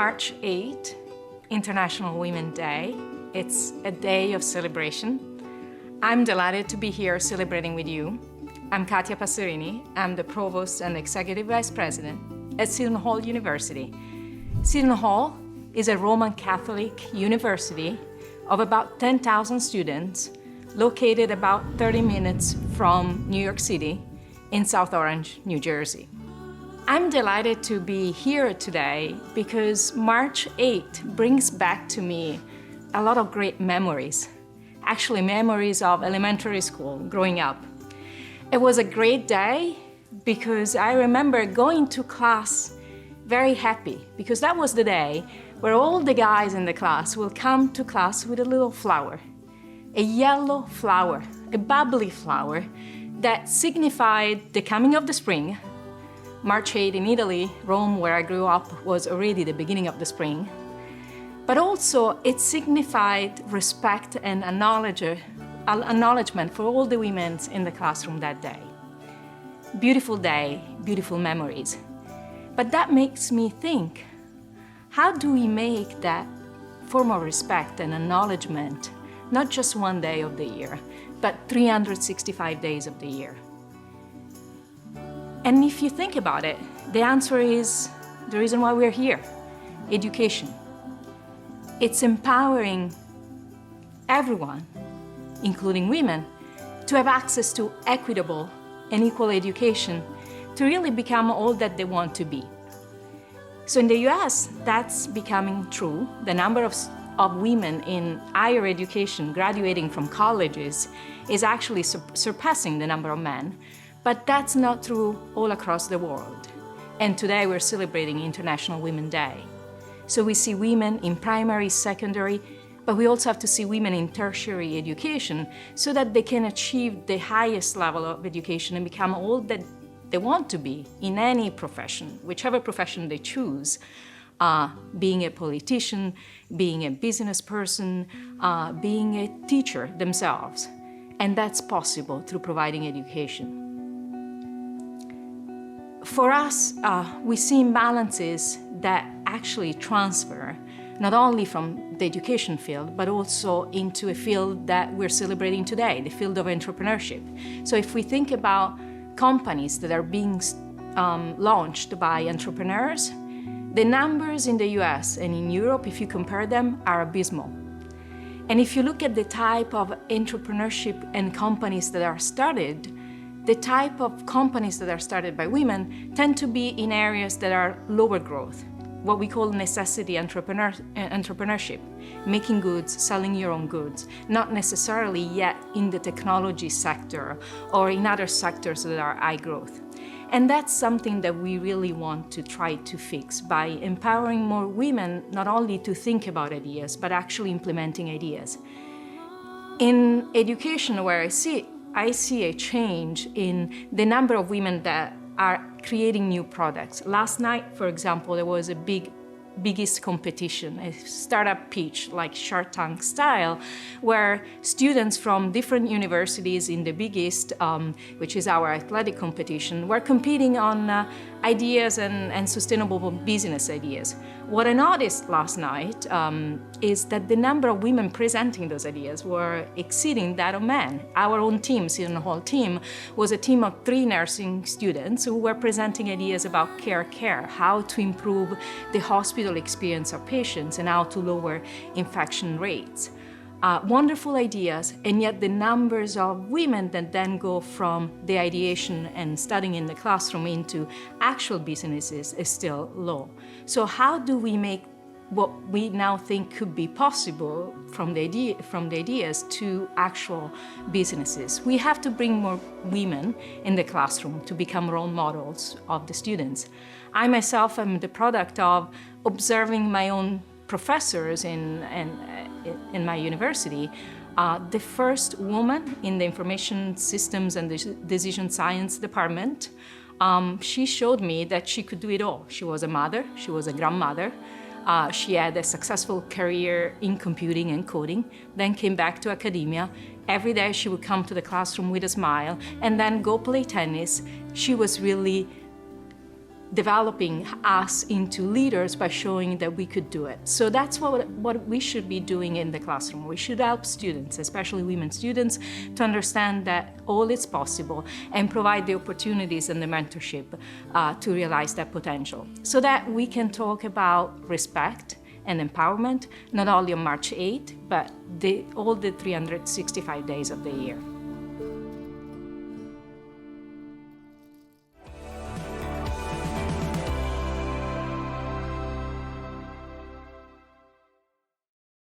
March 8th, International Women's Day. It's a day of celebration. I'm delighted to be here celebrating with you. I'm Katia Passerini. I'm the Provost and Executive Vice President at Seton Hall University. Seton Hall is a Roman Catholic university of about 10,000 students located about 30 minutes from New York City in South Orange, New Jersey. I'm delighted to be here today because March 8th brings back to me a lot of great memories, actually memories of elementary school growing up. It was a great day because I remember going to class very happy because that was the day where all the guys in the class will come to class with a little flower, a yellow flower, a bubbly flower that signified the coming of the spring. March 8 in Italy, Rome, where I grew up, was already the beginning of the spring. But also it signified respect and acknowledgement for all the women in the classroom that day. Beautiful day, beautiful memories. But that makes me think, how do we make that form of respect and acknowledgement not just one day of the year, but 365 days of the year? And if you think about it, the answer is the reason why we're here: education. It's empowering everyone, including women, to have access to equitable and equal education to really become all that they want to be. So in the US, that's becoming true. The number of women in higher education graduating from colleges is actually surpassing the number of men. But that's not true all across the world. And today we're celebrating International Women's Day. So we see women in primary, secondary, but we also have to see women in tertiary education so that they can achieve the highest level of education and become all that they want to be in any profession, whichever profession they choose, being a politician, being a business person, being a teacher themselves. And that's possible through providing education. For us, we see imbalances that actually transfer not only from the education field, but also into a field that we're celebrating today, the field of entrepreneurship. So if we think about companies that are being launched by entrepreneurs, the numbers in the US and in Europe, if you compare them, are abysmal. And if you look at the type of entrepreneurship and companies that are started, the type of companies that are started by women tend to be in areas that are lower growth, what we call necessity entrepreneurship, making goods, selling your own goods, not necessarily yet in the technology sector or in other sectors that are high growth. And that's something that we really want to try to fix by empowering more women not only to think about ideas, but actually implementing ideas. In education, where I see a change in the number of women that are creating new products. Last night, for example, there was a biggest competition, a startup pitch, like Shark Tank style, where students from different universities in the biggest, which is our athletic competition, were competing on ideas and sustainable business ideas. What I noticed last night is that the number of women presenting those ideas were exceeding that of men. Our own team, Seton Hall team, was a team of 3 nursing students who were presenting ideas about care, how to improve the hospital experience of patients and how to lower infection rates. Wonderful ideas, and yet the numbers of women that then go from the ideation and studying in the classroom into actual businesses is still low. So how do we make what we now think could be possible from the ideas to actual businesses? We have to bring more women in the classroom to become role models of the students. I myself am the product of observing my own professors in my university. The first woman in the information systems and decision science department, she showed me that she could do it all. She was a mother, she was a grandmother, she had a successful career in computing and coding, then came back to academia. Every day she would come to the classroom with a smile and then go play tennis. She was really developing us into leaders by showing that we could do it. So that's what we should be doing in the classroom. We should help students, especially women students, to understand that all is possible and provide the opportunities and the mentorship to realize that potential, so that we can talk about respect and empowerment, not only on March 8th, but all the 365 days of the year.